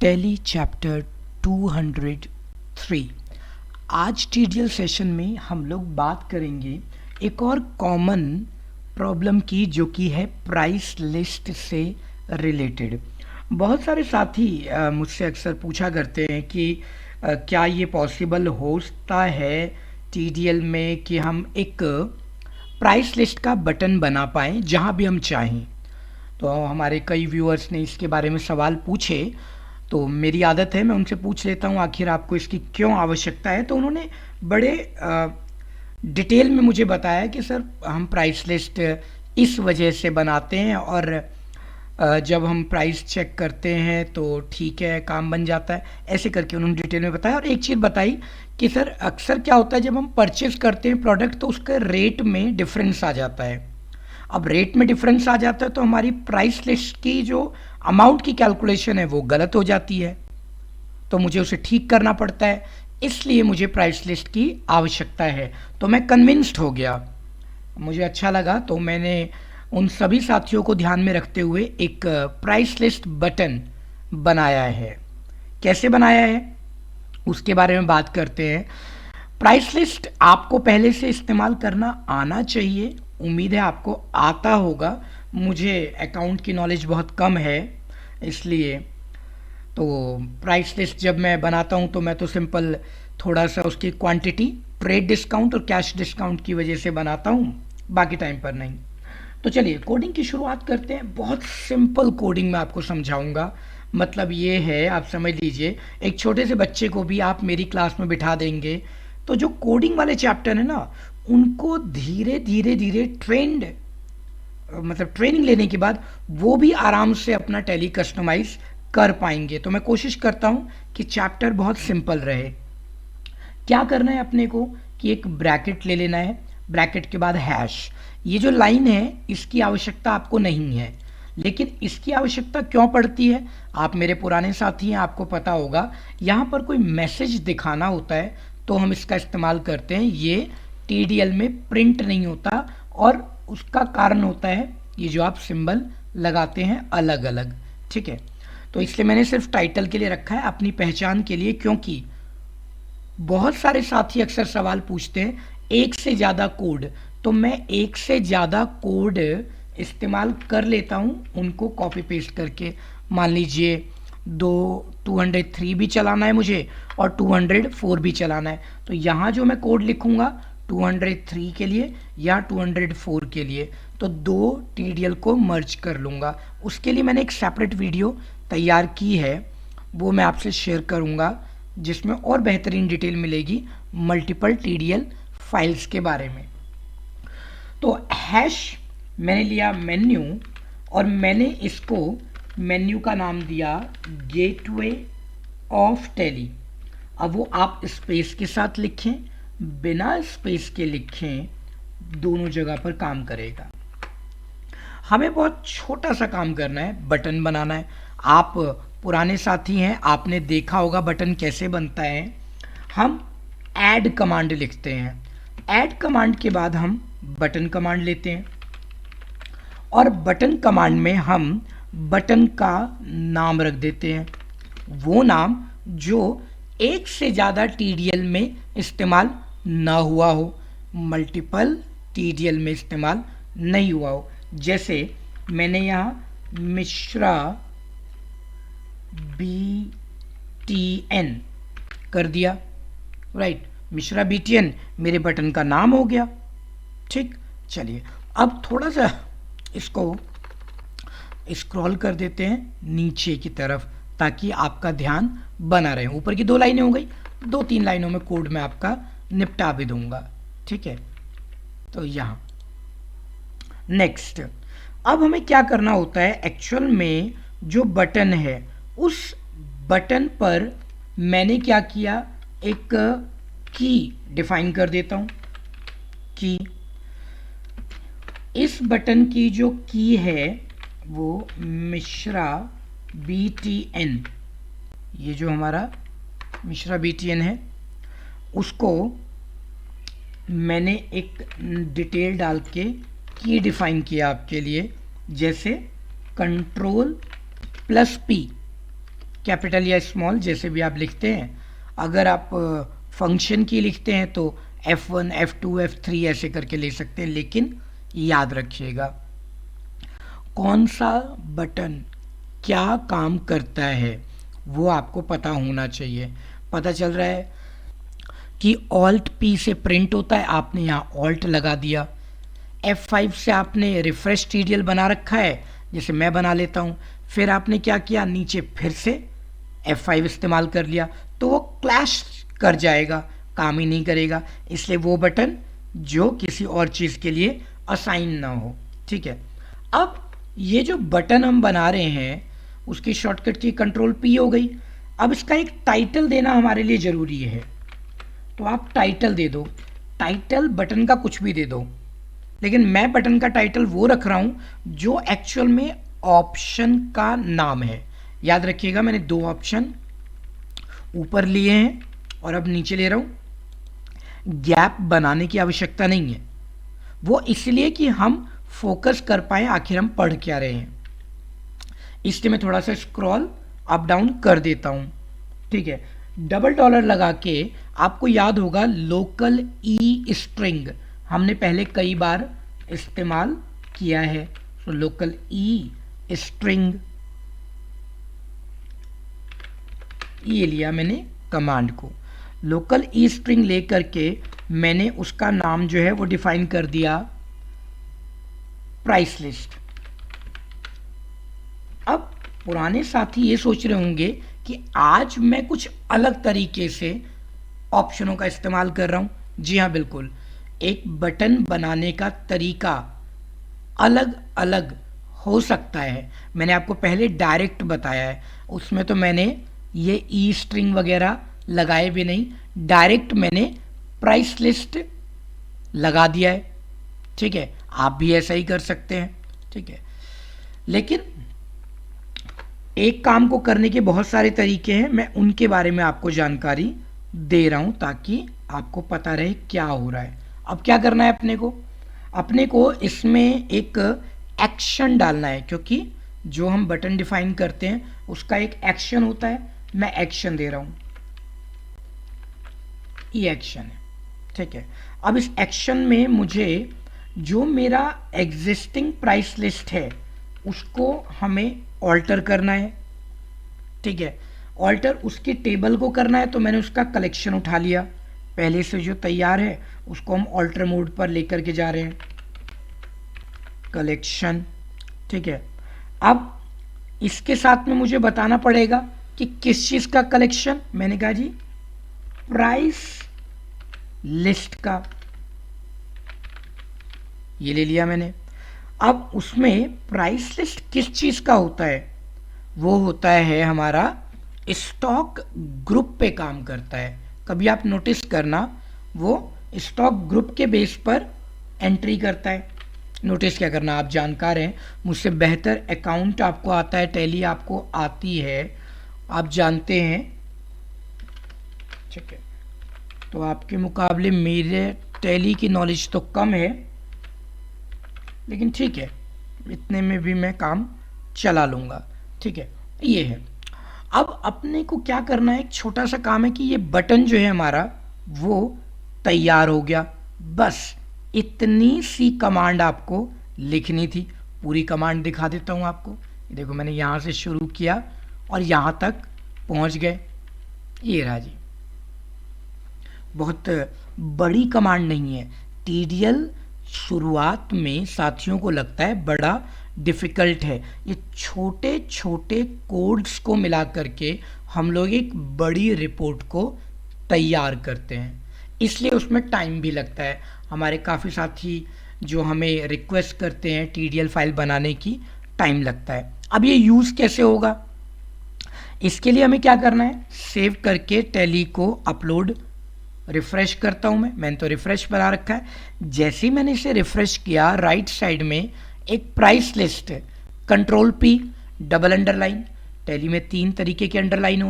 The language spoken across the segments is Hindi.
Tally chapter 203। आज टीडीएल सेशन में हम लोग बात करेंगे एक और कॉमन प्रॉब्लम की, जो कि है प्राइस लिस्ट से रिलेटेड। बहुत सारे साथी मुझसे अक्सर पूछा करते हैं कि क्या ये पॉसिबल होता है टीडीएल में कि हम एक प्राइस लिस्ट का बटन बना पाएँ जहाँ भी हम चाहें। तो हमारे कई व्यूअर्स ने इसके बारे में सवाल पूछे, तो मेरी आदत है मैं उनसे पूछ लेता हूँ आखिर आपको इसकी क्यों आवश्यकता है। तो उन्होंने बड़े डिटेल में मुझे बताया कि सर हम प्राइस लिस्ट इस वजह से बनाते हैं, और जब हम प्राइस चेक करते हैं तो ठीक है काम बन जाता है। ऐसे करके उन्होंने डिटेल में बताया। और एक चीज़ बताई कि सर अक्सर क्या होता है, जब हम परचेज़ करते हैं प्रोडक्ट तो उसके रेट में डिफरेंस आ जाता है। अब रेट में डिफरेंस आ जाता है तो हमारी प्राइस लिस्ट की जो अमाउंट की कैलकुलेशन है वो गलत हो जाती है, तो मुझे उसे ठीक करना पड़ता है। इसलिए मुझे प्राइस लिस्ट की आवश्यकता है। तो मैं कन्विंस्ड हो गया, मुझे अच्छा लगा, तो मैंने उन सभी साथियों को ध्यान में रखते हुए एक प्राइस लिस्ट बटन बनाया है। कैसे बनाया है उसके बारे में बात करते हैं। प्राइस लिस्ट आपको पहले से इस्तेमाल करना आना चाहिए, उम्मीद है आपको आता होगा। मुझे अकाउंट की नॉलेज बहुत कम है, इसलिए तो प्राइस लिस्ट जब मैं बनाता हूँ तो मैं तो सिंपल थोड़ा सा उसकी क्वांटिटी, ट्रेड डिस्काउंट और कैश डिस्काउंट की वजह से बनाता हूँ, बाकी टाइम पर नहीं। तो चलिए कोडिंग की शुरुआत करते हैं। बहुत सिंपल कोडिंग मैं आपको समझाऊंगा। मतलब ये है, आप समझ लीजिए, एक छोटे से बच्चे को भी आप मेरी क्लास में बिठा देंगे तो जो कोडिंग वाले चैप्टर है ना, उनको धीरे धीरे धीरे ट्रेनिंग लेने के बाद वो भी आराम से अपना टैली कस्टमाइज कर पाएंगे। तो मैं कोशिश करता हूँ कि चैप्टर बहुत सिंपल रहे। क्या करना है अपने को कि एक ब्रैकेट ले लेना है, ब्रैकेट के बाद हैश। ये जो लाइन है इसकी आवश्यकता आपको नहीं है, लेकिन इसकी आवश्यकता क्यों पड़ती है, आप मेरे पुराने साथी हैं, आपको पता होगा। यहाँ पर कोई मैसेज दिखाना होता है तो हम इसका इस्तेमाल करते हैं। ये टीडीएल में प्रिंट नहीं होता, और उसका कारण होता है ये जो आप सिंबल लगाते हैं अलग अलग, ठीक है। तो इसलिए मैंने सिर्फ टाइटल के लिए रखा है, अपनी पहचान के लिए, क्योंकि बहुत सारे साथी अक्सर सवाल पूछते हैं एक से ज़्यादा कोड, तो मैं एक से ज़्यादा कोड इस्तेमाल कर लेता हूँ उनको कॉपी पेस्ट करके। मान लीजिए 203 भी चलाना है मुझे और 204 भी चलाना है, तो यहाँ जो मैं कोड लिखूँगा 203 के लिए या 204 के लिए, तो दो टीडीएल को मर्ज कर लूँगा। उसके लिए मैंने एक सेपरेट वीडियो तैयार की है, वो मैं आपसे शेयर करूँगा, जिसमें और बेहतरीन डिटेल मिलेगी मल्टीपल टीडीएल फाइल्स के बारे में। तो हैश मैंने लिया मेन्यू, और मैंने इसको मेन्यू का नाम दिया गेटवे ऑफ टैली। अब वो आप स्पेस के साथ लिखें, बिना स्पेस के लिखें, दोनों जगह पर काम करेगा। हमें बहुत छोटा सा काम करना है, बटन बनाना है। आप पुराने साथी हैं, आपने देखा होगा बटन कैसे बनता है। हम ऐड कमांड लिखते हैं, ऐड कमांड के बाद हम बटन कमांड लेते हैं, और बटन कमांड में हम बटन का नाम रख देते हैं, वो नाम जो एक से ज़्यादा टीडीएल में इस्तेमाल ना हुआ हो, मल्टीपल टीडीएल में इस्तेमाल नहीं हुआ हो। जैसे मैंने यहाँ मिश्रा BTN कर दिया, राइट। मिश्रा BTN मेरे बटन का नाम हो गया, ठीक। चलिए अब थोड़ा सा इसको स्क्रॉल कर देते हैं नीचे की तरफ, ताकि आपका ध्यान बना रहे। ऊपर की 2 लाइनें हो गई, 2-3 लाइनों में कोड में आपका निपटा भी दूंगा, ठीक है। तो यहाँ नेक्स्ट, अब हमें क्या करना होता है, एक्चुअल में जो बटन है उस बटन पर मैंने क्या किया, एक की डिफाइन कर देता हूँ। की, इस बटन की जो की है वो मिश्रा BTN, ये जो हमारा मिश्रा BTN है, उसको मैंने एक डिटेल डाल के की डिफाइन किया आपके लिए, जैसे Ctrl+P, कैपिटल या स्मॉल जैसे भी आप लिखते हैं। अगर आप फंक्शन की लिखते हैं तो F1 F2 F3 ऐसे करके ले सकते हैं, लेकिन याद रखिएगा कौन सा बटन क्या काम करता है वो आपको पता होना चाहिए। पता चल रहा है कि Alt P से प्रिंट होता है, आपने यहाँ Alt लगा दिया। F5 से आपने रिफ्रेश टीडीएल बना रखा है, जैसे मैं बना लेता हूँ। फिर आपने क्या किया, नीचे फिर से F5 इस्तेमाल कर लिया, तो वो क्लैश कर जाएगा, काम ही नहीं करेगा। इसलिए वो बटन जो किसी और चीज़ के लिए असाइन ना हो। ठीक है, अब ये जो बटन हम बना रहे हैं उसकी शॉर्टकट की कंट्रोल P हो गई। अब इसका एक टाइटल देना हमारे लिए ज़रूरी है, तो आप टाइटल दे दो। टाइटल बटन का कुछ भी दे दो, लेकिन मैं बटन का टाइटल वो रख रहा हूं जो एक्चुअल में ऑप्शन का नाम है। याद रखिएगा मैंने 2 ऑप्शन ऊपर लिए हैं और अब नीचे ले रहा हूं। गैप बनाने की आवश्यकता नहीं है, वो इसलिए कि हम फोकस कर पाए आखिर हम पढ़ क्या रहे हैं। इसलिए मैं थोड़ा सा स्क्रॉल अप डाउन कर देता हूं। ठीक है, डबल डॉलर लगा के आपको याद होगा लोकल ई स्ट्रिंग हमने पहले कई बार इस्तेमाल किया है। तो लोकल ई स्ट्रिंग, ये लिया मैंने कमांड को। लोकल ई स्ट्रिंग लेकर के मैंने उसका नाम जो है वो डिफाइन कर दिया प्राइस लिस्ट। अब पुराने साथी ये सोच रहे होंगे कि आज मैं कुछ अलग तरीके से ऑप्शनों का इस्तेमाल कर रहा हूं। जी हाँ, बिल्कुल, एक बटन बनाने का तरीका अलग अलग हो सकता है। मैंने आपको पहले डायरेक्ट बताया है, उसमें तो मैंने ये ई स्ट्रिंग वगैरह लगाए भी नहीं, डायरेक्ट मैंने प्राइस लिस्ट लगा दिया है। ठीक है, आप भी ऐसा ही कर सकते हैं। ठीक है, लेकिन एक काम को करने के बहुत सारे तरीके हैं, मैं उनके बारे में आपको जानकारी दे रहा हूं ताकि आपको पता रहे क्या हो रहा है। अब क्या करना है अपने को इसमें एक एक्शन डालना है, क्योंकि जो हम बटन डिफाइन करते हैं उसका एक एक्शन होता है। मैं एक्शन दे रहा हूं, ये एक्शन है। ठीक है, अब इस एक्शन में मुझे जो मेरा एग्जिस्टिंग प्राइस लिस्ट है उसको हमें ऑल्टर करना है। ठीक है, ऑल्टर उसकी टेबल को करना है, तो मैंने उसका कलेक्शन उठा लिया पहले से जो तैयार है, उसको हम ऑल्टर मोड पर लेकर के जा रहे हैं, कलेक्शन। ठीक है, अब इसके साथ में मुझे बताना पड़ेगा कि किस चीज़ का कलेक्शन। मैंने कहा जी प्राइस लिस्ट का, ये ले लिया मैंने। अब उसमें प्राइस लिस्ट किस चीज़ का होता है, वो होता है हमारा स्टॉक ग्रुप पे काम करता है। कभी आप नोटिस करना, वो स्टॉक ग्रुप के बेस पर एंट्री करता है। नोटिस क्या करना, आप जानकार हैं, मुझसे बेहतर अकाउंट आपको आता है, टैली आपको आती है, आप जानते हैं। ठीक है, तो आपके मुकाबले मेरे टैली की नॉलेज तो कम है, लेकिन ठीक है, इतने में भी मैं काम चला लूँगा। ठीक है, ये है। अब अपने को क्या करना है, एक छोटा सा काम है कि ये बटन जो है हमारा वो तैयार हो गया। बस इतनी सी कमांड आपको लिखनी थी। पूरी कमांड दिखा देता हूँ आपको। देखो, मैंने यहाँ से शुरू किया और यहाँ तक पहुँच गए। ये रहा जी, बहुत बड़ी कमांड नहीं है। टीडीएल शुरुआत में साथियों को लगता है बड़ा डिफ़िकल्ट है। ये छोटे छोटे कोड्स को मिला करके हम लोग एक बड़ी रिपोर्ट को तैयार करते हैं, इसलिए उसमें टाइम भी लगता है। हमारे काफ़ी साथी जो हमें रिक्वेस्ट करते हैं टीडीएल फाइल बनाने की, टाइम लगता है। अब ये यूज़ कैसे होगा, इसके लिए हमें क्या करना है, सेव करके टैली को अपलोड, रिफ़्रेश करता हूँ मैंने तो रिफ़्रेश बना रखा है। जैसे ही मैंने इसे रिफ़्रेश किया, राइट साइड में एक price list, control P, double underline. Tally में 3 तरीके की अंडरलाइन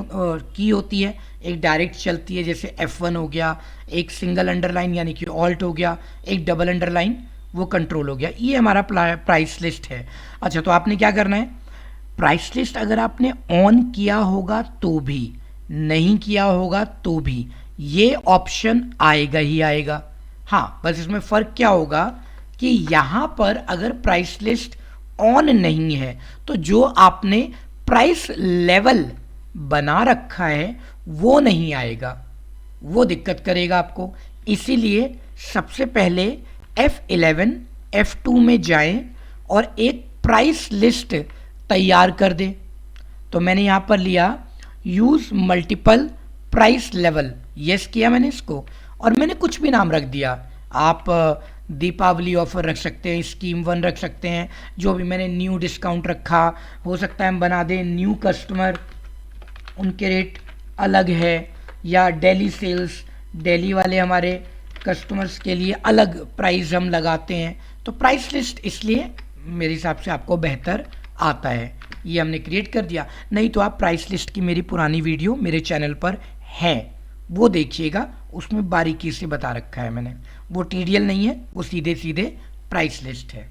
की होती है, एक डायरेक्ट चलती है जैसे F1 हो गया, एक सिंगल अंडरलाइन यानी कि ऑल्ट हो गया, एक डबल अंडरलाइन वो कंट्रोल हो गया। ये हमारा प्राइस लिस्ट है। अच्छा, तो आपने क्या करना है, प्राइस लिस्ट अगर आपने ऑन किया होगा तो भी, नहीं किया होगा तो भी ये ऑप्शन आएगा ही आएगा। हाँ, बस इसमें फ़र्क क्या होगा कि यहाँ पर अगर प्राइस लिस्ट ऑन नहीं है तो जो आपने प्राइस लेवल बना रखा है वो नहीं आएगा, वो दिक्कत करेगा आपको। इसीलिए सबसे पहले F11 F2 में जाएं और एक प्राइस लिस्ट तैयार कर दें। तो मैंने यहाँ पर लिया use multiple price level, yes किया मैंने इसको, और मैंने कुछ भी नाम रख दिया। आप दीपावली ऑफर रख सकते हैं, स्कीम 1 रख सकते हैं, जो भी मैंने न्यू डिस्काउंट रखा, हो सकता है हम बना दें न्यू कस्टमर, उनके रेट अलग है, या डेली सेल्स, डेली वाले हमारे कस्टमर्स के लिए अलग प्राइस हम लगाते हैं। तो प्राइस लिस्ट इसलिए मेरे हिसाब से आपको बेहतर आता है, ये हमने क्रिएट कर दिया। नहीं तो आप प्राइस लिस्ट की मेरी पुरानी वीडियो मेरे चैनल पर है, वो देखिएगा, उसमें बारीकी से बता रखा है मैंने। वो टीडीएल नहीं है, वो सीधे सीधे प्राइस लिस्ट है।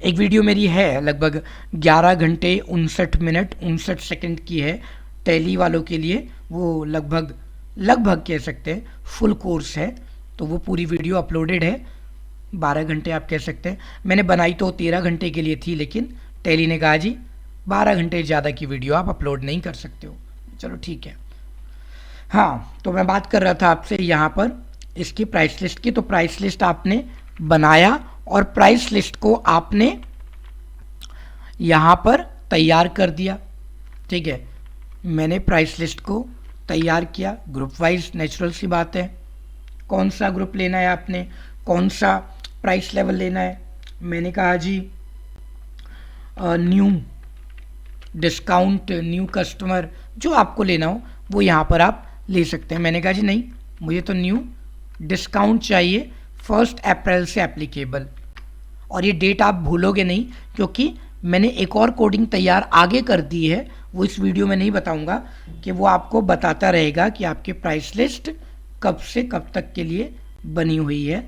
एक वीडियो मेरी है लगभग 11 घंटे 59 मिनट 59 सेकंड की है, टैली वालों के लिए। वो लगभग कह सकते हैं फुल कोर्स है, तो वो पूरी वीडियो अपलोडेड है। 12 घंटे आप कह सकते हैं। मैंने बनाई तो 13 घंटे के लिए थी, लेकिन टैली ने कहा जी 12 घंटे ज़्यादा की वीडियो आप अपलोड नहीं कर सकते हो। चलो ठीक है। हाँ, तो मैं बात कर रहा था आपसे यहाँ पर इसकी प्राइस लिस्ट की। तो प्राइस लिस्ट आपने बनाया और प्राइस लिस्ट को आपने यहाँ पर तैयार कर दिया, ठीक है। मैंने प्राइस लिस्ट को तैयार किया ग्रुप वाइज, नेचुरल सी बात है। कौन सा ग्रुप लेना है आपने, कौन सा प्राइस लेवल लेना है। मैंने कहा जी न्यू डिस्काउंट, न्यू कस्टमर, जो आपको लेना हो वो यहाँ पर आप ले सकते हैं। मैंने कहा जी नहीं, मुझे तो न्यू डिस्काउंट चाहिए 1 अप्रैल से एप्लीकेबल। और ये डेट आप भूलोगे नहीं, क्योंकि मैंने एक और कोडिंग तैयार आगे कर दी है, वो इस वीडियो में नहीं बताऊंगा, कि वो आपको बताता रहेगा कि आपकी प्राइस लिस्ट कब से कब तक के लिए बनी हुई है।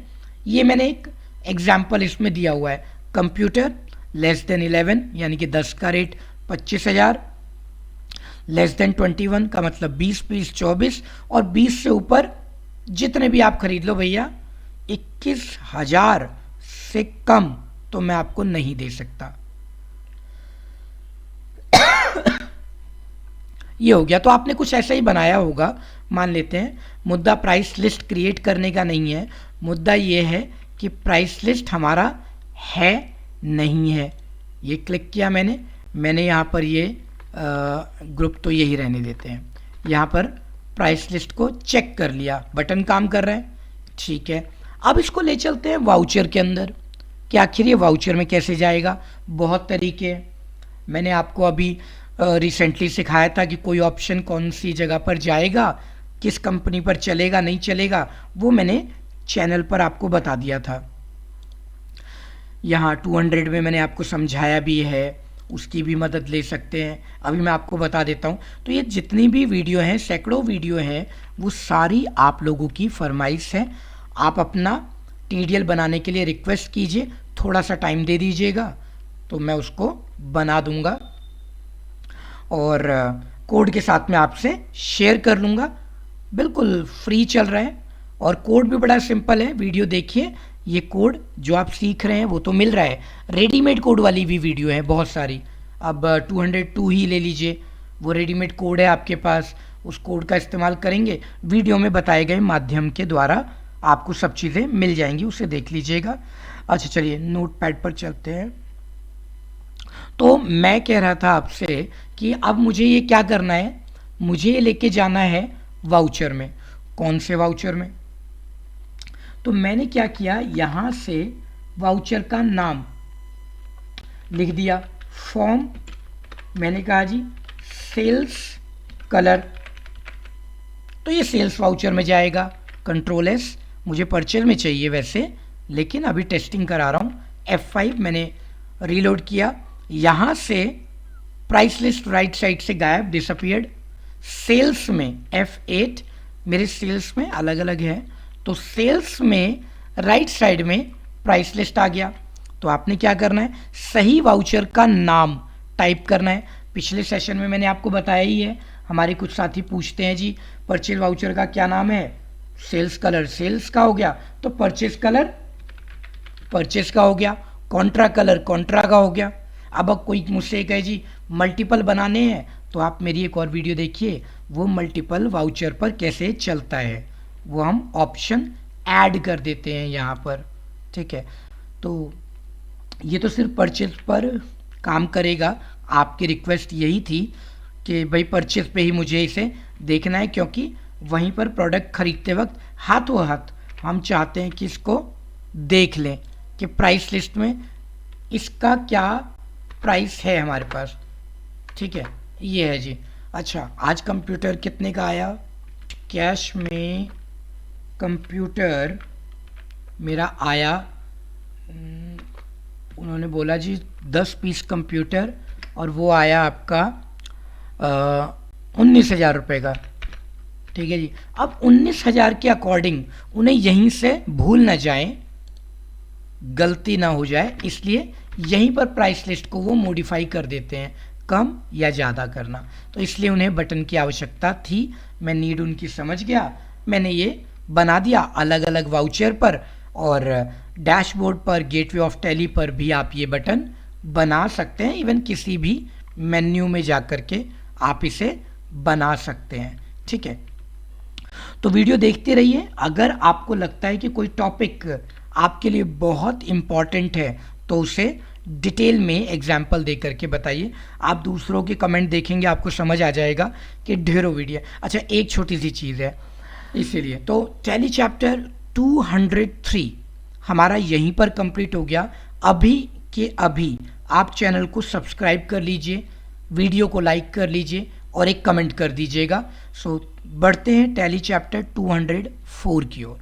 ये मैंने एक एग्जाम्पल इसमें दिया हुआ है। कंप्यूटर लेस देन 11 यानी कि 10 का रेट 25,000, लेस देन 21 का मतलब 20 पीस 24, और 20 से ऊपर जितने भी आप खरीद लो भैया, 21,000 से कम तो मैं आपको नहीं दे सकता। ये हो गया। तो आपने कुछ ऐसा ही बनाया होगा, मान लेते हैं। मुद्दा प्राइस लिस्ट क्रिएट करने का नहीं है, मुद्दा ये है कि प्राइस लिस्ट हमारा है नहीं है। ये क्लिक किया मैंने यहाँ पर ये ग्रुप तो यही रहने देते हैं। यहाँ पर प्राइस लिस्ट को चेक कर लिया, बटन काम कर रहा है, ठीक है। अब इसको ले चलते हैं वाउचर के अंदर कि आखिर ये वाउचर में कैसे जाएगा। बहुत तरीके मैंने आपको अभी रिसेंटली सिखाया था कि कोई ऑप्शन कौन सी जगह पर जाएगा, किस कंपनी पर चलेगा नहीं चलेगा, वो मैंने चैनल पर आपको बता दिया था। यहाँ 200 में मैंने आपको समझाया भी है, उसकी भी मदद ले सकते हैं। अभी मैं आपको बता देता हूँ। तो ये जितनी भी वीडियो हैं, सैकड़ों वीडियो हैं, वो सारी आप लोगों की फरमाइश है। आप अपना टीडीएल बनाने के लिए रिक्वेस्ट कीजिए, थोड़ा सा टाइम दे दीजिएगा तो मैं उसको बना दूंगा और कोड के साथ में आपसे शेयर कर लूँगा। बिल्कुल फ्री चल रहा है और कोड भी बड़ा सिंपल है। वीडियो देखिए, ये कोड जो आप सीख रहे हैं वो तो मिल रहा है। रेडीमेड कोड वाली भी वीडियो है बहुत सारी। अब 202 ही ले लीजिए, वो रेडीमेड कोड है आपके पास, उस कोड का इस्तेमाल करेंगे, वीडियो में बताए गए माध्यम के द्वारा आपको सब चीज़ें मिल जाएंगी, उसे देख लीजिएगा। अच्छा चलिए नोटपैड पर चलते हैं। तो मैं कह रहा था आपसे कि अब मुझे ये क्या करना है, मुझे ये लेके जाना है वाउचर में। कौन से वाउचर में? तो मैंने क्या किया, यहाँ से वाउचर का नाम लिख दिया, फॉर्म, मैंने कहा जी सेल्स कलर, तो ये सेल्स वाउचर में जाएगा। कंट्रोल एस, मुझे परचेज में चाहिए वैसे, लेकिन अभी टेस्टिंग करा रहा हूँ। F5 मैंने रीलोड किया, यहाँ से प्राइस लिस्ट राइट साइड से गायब, डिसअपियर्ड। सेल्स में F8, मेरे सेल्स में अलग अलग है, तो सेल्स में राइट साइड में प्राइस लिस्ट आ गया। तो आपने क्या करना है, सही वाउचर का नाम टाइप करना है। पिछले सेशन में मैंने आपको बताया ही है, हमारे कुछ साथी पूछते हैं जी परचेज वाउचर का क्या नाम है, सेल्स कलर सेल्स का हो गया, तो परचेज कलर परचेज का हो गया, कॉन्ट्रा कलर कॉन्ट्रा का हो गया। अब कोई मुझसे कहे जी मल्टीपल बनाने हैं, तो आप मेरी एक और वीडियो देखिए, वो मल्टीपल वाउचर पर कैसे चलता है, वो हम ऑप्शन ऐड कर देते हैं यहाँ पर, ठीक है। तो ये तो सिर्फ परचेज पर काम करेगा। आपकी रिक्वेस्ट यही थी कि भाई परचेज पे ही मुझे इसे देखना है, क्योंकि वहीं पर प्रोडक्ट खरीदते वक्त हाथों हाथ हम चाहते हैं कि इसको देख लें कि प्राइस लिस्ट में इसका क्या प्राइस है हमारे पास, ठीक है। ये है जी। अच्छा, आज कंप्यूटर कितने का आया? कैश में कंप्यूटर मेरा आया, उन्होंने बोला जी 10 पीस कंप्यूटर, और वो आया आपका 19,000 रुपये का, ठीक है जी। अब 19,000 के अकॉर्डिंग उन्हें यहीं से भूल ना जाएं, गलती ना हो जाए, इसलिए यहीं पर प्राइस लिस्ट को वो मॉडिफाई कर देते हैं, कम या ज़्यादा करना। तो इसलिए उन्हें बटन की आवश्यकता थी, मैं नीड उनकी समझ गया, मैंने ये बना दिया अलग अलग वाउचर पर, और डैशबोर्ड पर गेटवे ऑफ टैली पर भी आप ये बटन बना सकते हैं। इवन किसी भी मेन्यू में जा कर के आप इसे बना सकते हैं, ठीक है। तो वीडियो देखते रहिए। अगर आपको लगता है कि कोई टॉपिक आपके लिए बहुत इम्पॉर्टेंट है तो उसे डिटेल में एग्जाम्पल दे करके बताइए। आप दूसरों के कमेंट देखेंगे, आपको समझ आ जाएगा कि ढेरों वीडियो। अच्छा, एक छोटी सी चीज़ है, इसीलिए तो टैली चैप्टर 203 हमारा यहीं पर कंप्लीट हो गया। अभी के अभी आप चैनल को सब्सक्राइब कर लीजिए, वीडियो को लाइक कर लीजिए और एक कमेंट कर दीजिएगा। सो बढ़ते हैं टैली चैप्टर 204 की ओर।